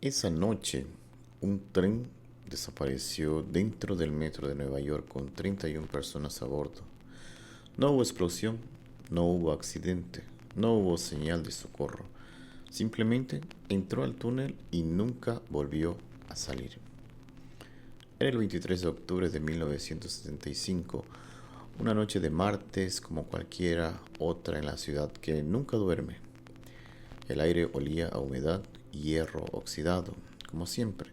Esa noche, un tren desapareció dentro del metro de Nueva York con 31 personas a bordo. No hubo explosión, no hubo accidente, no hubo señal de socorro. Simplemente entró al túnel y nunca volvió a salir. Era el 23 de octubre de 1975, una noche de martes como cualquiera otra en la ciudad que nunca duerme. El aire olía a humedad y hierro oxidado, como siempre.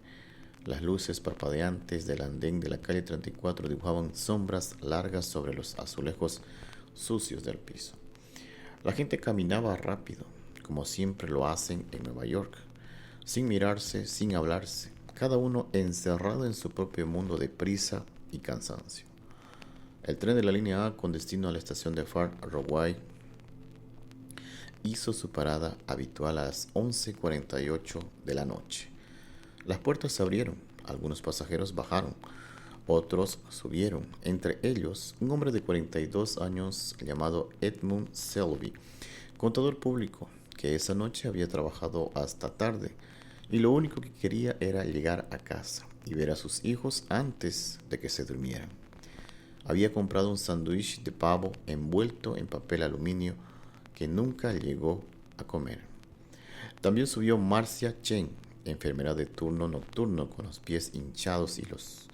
Las luces parpadeantes del andén de la calle 34 dibujaban sombras largas sobre los azulejos sucios del piso. La gente caminaba rápido, como siempre lo hacen en Nueva York, sin mirarse, sin hablarse, cada uno encerrado en su propio mundo de prisa y cansancio. El tren de la línea A con destino a la estación de Far Rockaway hizo su parada habitual a las 11:48 de la noche. Las puertas se abrieron, algunos pasajeros bajaron, otros subieron, entre ellos un hombre de 42 años llamado Edmund Selby, contador público, que esa noche había trabajado hasta tarde y lo único que quería era llegar a casa y ver a sus hijos antes de que se durmieran. Había comprado un sándwich de pavo envuelto en papel aluminio que nunca llegó a comer. También subió Marcia Chen, enfermera de turno nocturno con los pies hinchados y los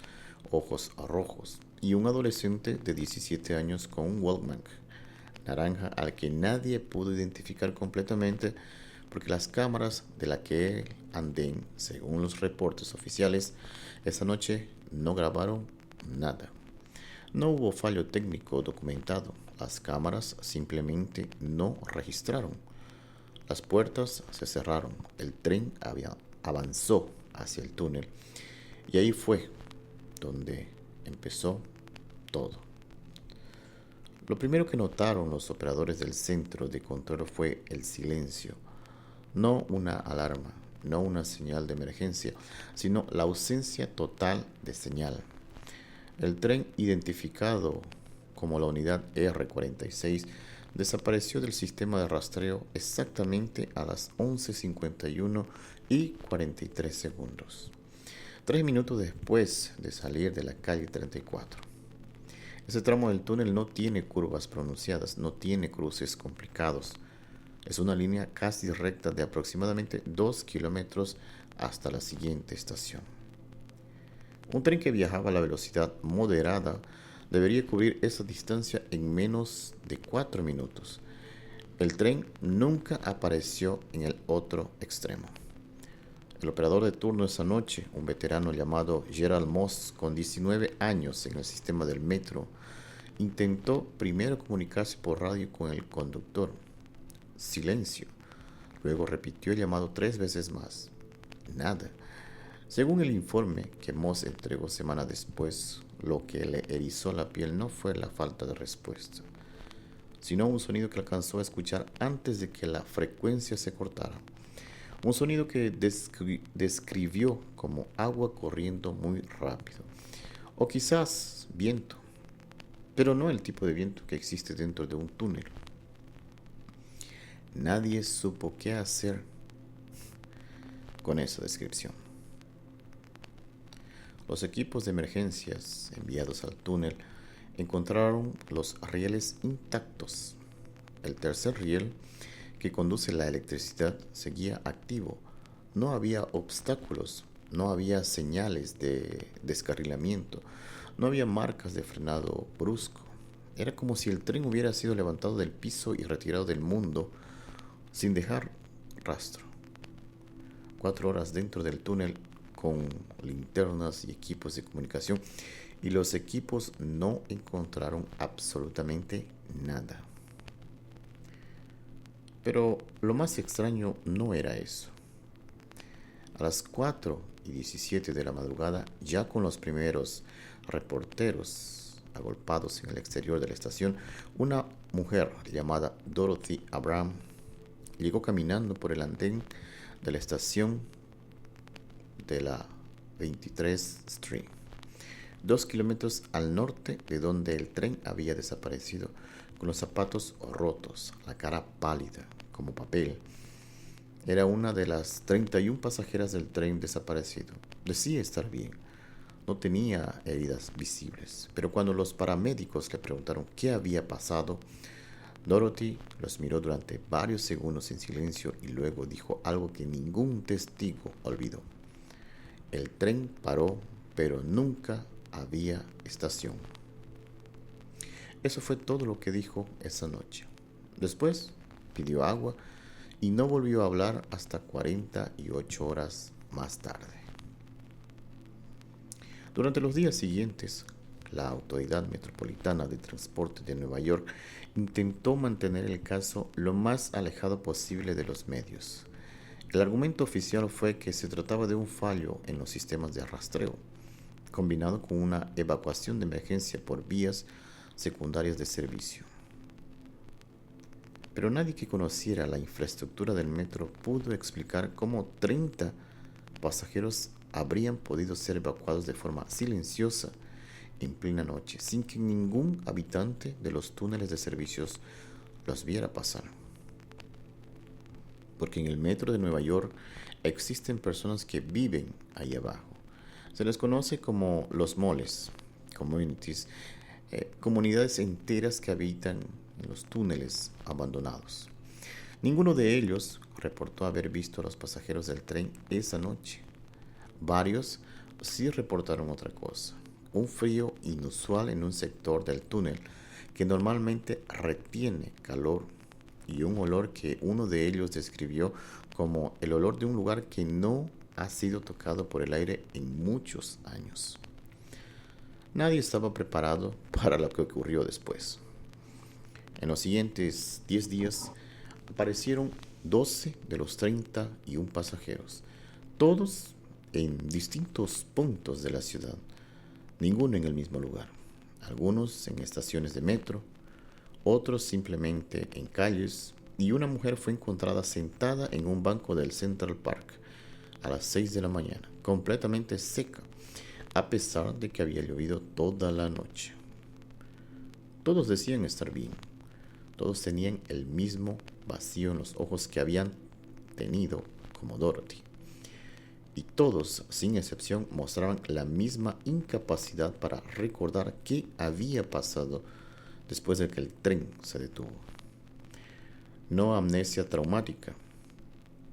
ojos rojos, y un adolescente de 17 años con un Walkman naranja al que nadie pudo identificar completamente porque las cámaras de la que andén, según los reportes oficiales, esa noche no grabaron nada. No hubo fallo técnico documentado, las cámaras simplemente no registraron. Las puertas se cerraron, el tren avanzó hacia el túnel y ahí fue donde empezó todo. Lo primero que notaron los operadores del centro de control fue el silencio, no una alarma, no una señal de emergencia, sino la ausencia total de señal. El tren, identificado como la unidad R46, desapareció del sistema de rastreo exactamente a las 11:51 y 43 segundos, 3 minutos después de salir de la calle 34. Ese tramo del túnel no tiene curvas pronunciadas, no tiene cruces complicados. Es una línea casi recta de aproximadamente 2 kilómetros hasta la siguiente estación. Un tren que viajaba a la velocidad moderada debería cubrir esa distancia en menos de 4 minutos. El tren nunca apareció en el otro extremo. El operador de turno esa noche, un veterano llamado Gerald Moss, con 19 años en el sistema del metro, intentó primero comunicarse por radio con el conductor. Silencio. Luego repitió el llamado 3 veces más. Nada. Según el informe que Moss entregó semana después, lo que le erizó la piel no fue la falta de respuesta, sino un sonido que alcanzó a escuchar antes de que la frecuencia se cortara. Un sonido que describió como agua corriendo muy rápido, o quizás viento, pero no el tipo de viento que existe dentro de un túnel. Nadie supo qué hacer con esa descripción. Los equipos de emergencias enviados al túnel encontraron los rieles intactos. El tercer riel, que conduce la electricidad, seguía activo. No había obstáculos, no había señales de descarrilamiento, no había marcas de frenado brusco. Era como si el tren hubiera sido levantado del piso y retirado del mundo sin dejar rastro. 4 horas dentro del túnel con linternas y equipos de comunicación, y los equipos no encontraron absolutamente nada. Pero lo más extraño no era eso. A las 4:17 de la madrugada, ya con los primeros reporteros agolpados en el exterior de la estación, una mujer llamada Dorothy Abraham llegó caminando por el andén de la estación de la 23 Street, 2 kilómetros al norte de donde el tren había desaparecido, con los zapatos rotos, la cara pálida como papel. Era una de las 31 pasajeras del tren desaparecido. Decía estar bien. No tenía heridas visibles, pero cuando los paramédicos le preguntaron qué había pasado, Dorothy los miró durante varios segundos en silencio y luego dijo algo que ningún testigo olvidó. El tren paró, pero nunca había estación. Eso fue todo lo que dijo esa noche. Después pidió agua y no volvió a hablar hasta 48 horas más tarde. Durante los días siguientes, la Autoridad Metropolitana de Transporte de Nueva York intentó mantener el caso lo más alejado posible de los medios. El argumento oficial fue que se trataba de un fallo en los sistemas de rastreo, combinado con una evacuación de emergencia por vías secundarias de servicio. Pero nadie que conociera la infraestructura del metro pudo explicar cómo 30 pasajeros habrían podido ser evacuados de forma silenciosa en plena noche, sin que ningún habitante de los túneles de servicios los viera pasar. Porque en el metro de Nueva York existen personas que viven ahí abajo. Se les conoce como los moles, communities, comunidades enteras que habitan en los túneles abandonados. Ninguno de ellos reportó haber visto a los pasajeros del tren esa noche. Varios sí reportaron otra cosa, un frío inusual en un sector del túnel que normalmente retiene calor y un olor que uno de ellos describió como el olor de un lugar que no ha sido tocado por el aire en muchos años. Nadie estaba preparado para lo que ocurrió después. En los siguientes 10 días aparecieron 12 de los 31 pasajeros, todos en distintos puntos de la ciudad, ninguno en el mismo lugar, algunos en estaciones de metro, otros simplemente en calles, y una mujer fue encontrada sentada en un banco del Central Park a las 6 de la mañana, completamente seca, a pesar de que había llovido toda la noche. Todos decían estar bien. Todos tenían el mismo vacío en los ojos que habían tenido como Dorothy. Y todos, sin excepción, mostraban la misma incapacidad para recordar qué había pasado después de que el tren se detuvo. No amnesia traumática.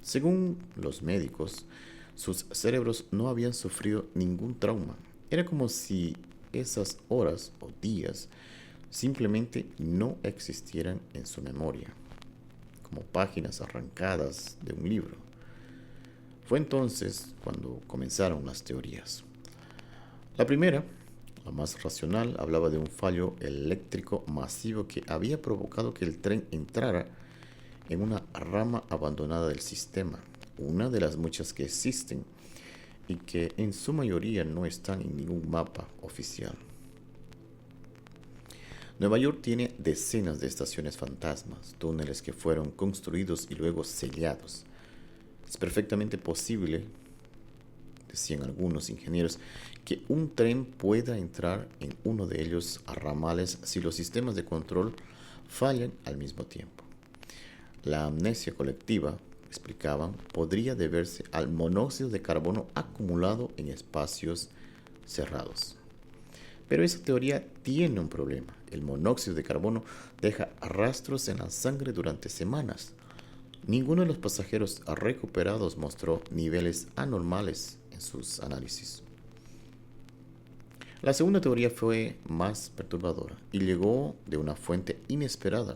Según los médicos, sus cerebros no habían sufrido ningún trauma. Era como si esas horas o días simplemente no existieran en su memoria, como páginas arrancadas de un libro. Fue entonces cuando comenzaron las teorías. La primera, la más racional, hablaba de un fallo eléctrico masivo que había provocado que el tren entrara en una rama abandonada del sistema, una de las muchas que existen y que en su mayoría no están en ningún mapa oficial. Nueva York tiene decenas de estaciones fantasmas, túneles que fueron construidos y luego sellados. Es perfectamente posible, decían algunos ingenieros, que un tren pueda entrar en uno de ellos a ramales si los sistemas de control fallan al mismo tiempo. La amnesia colectiva, explicaban, podría deberse al monóxido de carbono acumulado en espacios cerrados. Pero esa teoría tiene un problema. El monóxido de carbono deja rastros en la sangre durante semanas. Ninguno de los pasajeros recuperados mostró niveles anormales en sus análisis. La segunda teoría fue más perturbadora y llegó de una fuente inesperada.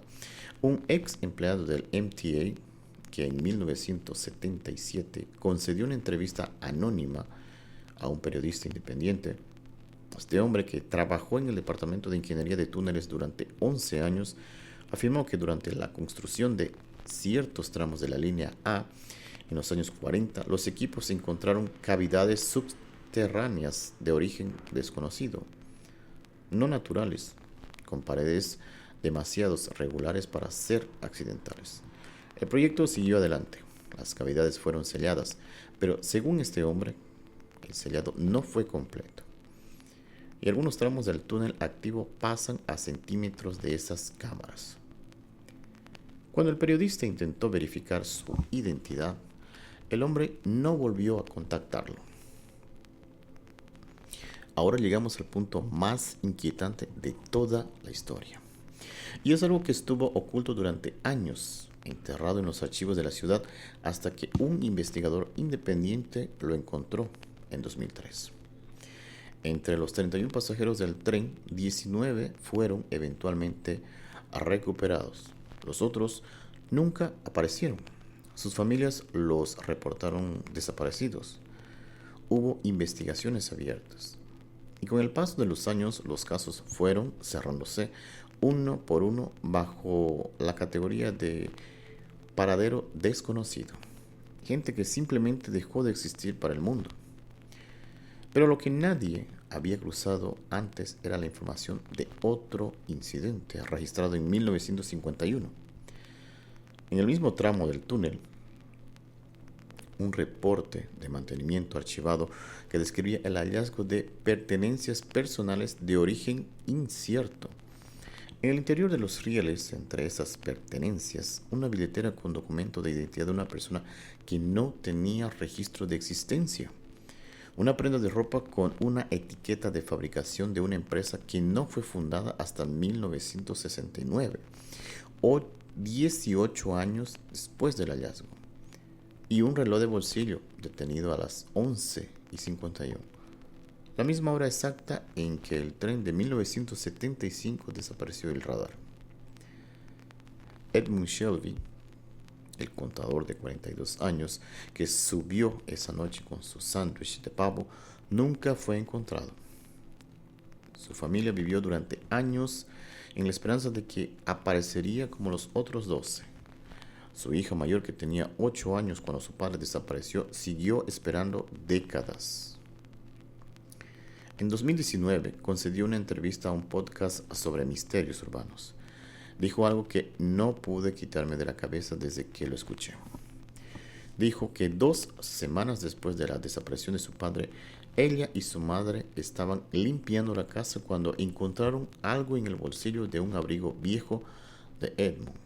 Un ex empleado del MTA, que en 1977 concedió una entrevista anónima a un periodista independiente. Este hombre, que trabajó en el Departamento de Ingeniería de Túneles durante 11 años, afirmó que durante la construcción de ciertos tramos de la línea A en los años 40, los equipos encontraron cavidades subterráneas de origen desconocido, no naturales, con paredes demasiado regulares para ser accidentales. El proyecto siguió adelante. Las cavidades fueron selladas, pero según este hombre, el sellado no fue completo. Y algunos tramos del túnel activo pasan a centímetros de esas cámaras. Cuando el periodista intentó verificar su identidad, el hombre no volvió a contactarlo. Ahora llegamos al punto más inquietante de toda la historia. Y es algo que estuvo oculto durante años, enterrado en los archivos de la ciudad, hasta que un investigador independiente lo encontró en 2003. Entre los 31 pasajeros del tren, 19 fueron eventualmente recuperados. Los otros nunca aparecieron. Sus familias los reportaron desaparecidos. Hubo investigaciones abiertas. Y con el paso de los años, los casos fueron cerrándose uno por uno bajo la categoría de paradero desconocido. Gente que simplemente dejó de existir para el mundo. Pero lo que nadie había cruzado antes era la información de otro incidente registrado en 1951. En el mismo tramo del túnel, un reporte de mantenimiento archivado que describía el hallazgo de pertenencias personales de origen incierto. En el interior de los rieles, entre esas pertenencias, una billetera con documento de identidad de una persona que no tenía registro de existencia. Una prenda de ropa con una etiqueta de fabricación de una empresa que no fue fundada hasta 1969, o 18 años después del hallazgo. Y un reloj de bolsillo detenido a las 11:51. La misma hora exacta en que el tren de 1975 desapareció del radar. Edmund Shelby, el contador de 42 años que subió esa noche con su sándwich de pavo, nunca fue encontrado. Su familia vivió durante años en la esperanza de que aparecería como los otros 12. Su hija mayor, que tenía 8 años cuando su padre desapareció, siguió esperando décadas. En 2019 concedió una entrevista a un podcast sobre misterios urbanos. Dijo algo que no pude quitarme de la cabeza desde que lo escuché. Dijo que 2 semanas después de la desaparición de su padre, ella y su madre estaban limpiando la casa cuando encontraron algo en el bolsillo de un abrigo viejo de Edmund.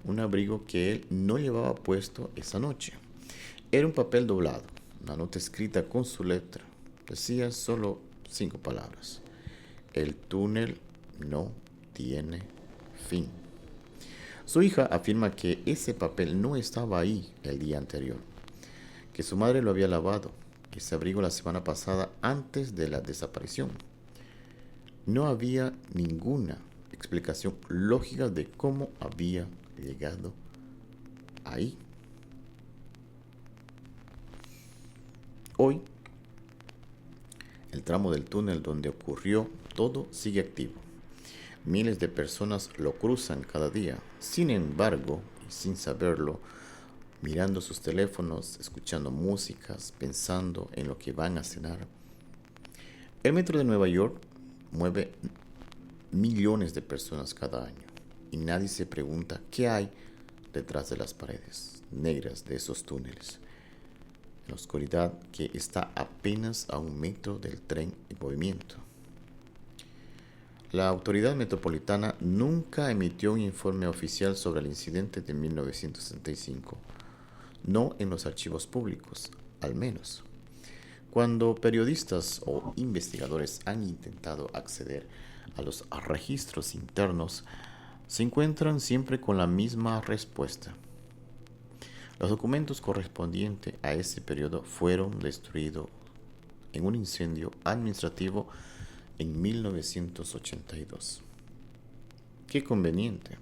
Un abrigo que él no llevaba puesto esa noche. Era un papel doblado, una nota escrita con su letra. Decía solo 5 palabras. El túnel no tiene fin. Su hija afirma que ese papel no estaba ahí el día anterior, que su madre lo había lavado, ese abrigo la semana pasada antes de la desaparición. No había ninguna explicación lógica de cómo había llegado ahí. Hoy, el tramo del túnel donde ocurrió todo sigue activo. Miles de personas lo cruzan cada día. Sin embargo, y sin saberlo, mirando sus teléfonos, escuchando músicas, pensando en lo que van a cenar. El metro de Nueva York mueve millones de personas cada año y nadie se pregunta qué hay detrás de las paredes negras de esos túneles. La oscuridad que está apenas a 1 metro del tren en movimiento. La autoridad metropolitana nunca emitió un informe oficial sobre el incidente de 1965, no en los archivos públicos, al menos. Cuando periodistas o investigadores han intentado acceder a los registros internos, se encuentran siempre con la misma respuesta. Los documentos correspondientes a ese periodo fueron destruidos en un incendio administrativo en 1982. Qué conveniente.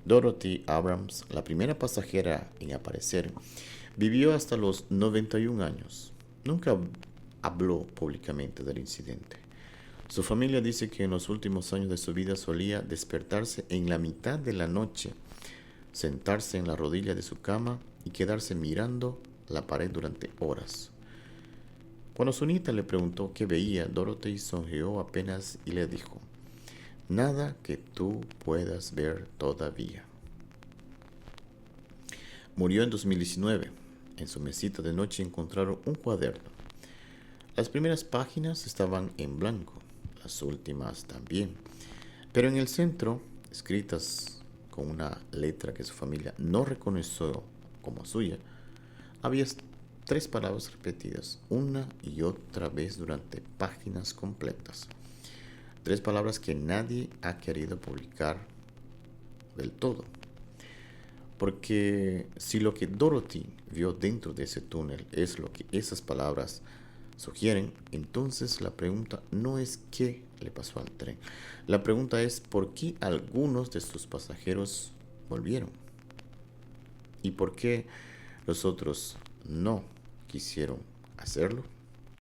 Dorothy Abrams, la primera pasajera en aparecer, vivió hasta los 91 años. Nunca habló públicamente del incidente. Su familia dice que en los últimos años de su vida solía despertarse en la mitad de la noche, sentarse en la rodilla de su cama y quedarse mirando la pared durante horas. Cuando su nieta le preguntó qué veía, Dorothy sonrió apenas y le dijo: "Nada que tú puedas ver todavía". Murió en 2019. En su mesita de noche encontraron un cuaderno. Las primeras páginas estaban en blanco, las últimas también, pero en el centro, escritas con una letra que su familia no reconoció como suya, había tres palabras repetidas una y otra vez durante páginas completas. Tres palabras que nadie ha querido publicar del todo. Porque si lo que Dorothy vio dentro de ese túnel es lo que esas palabras sugieren, entonces la pregunta no es qué le pasó al tren. La pregunta es por qué algunos de sus pasajeros volvieron y por qué los otros no quisieron hacerlo.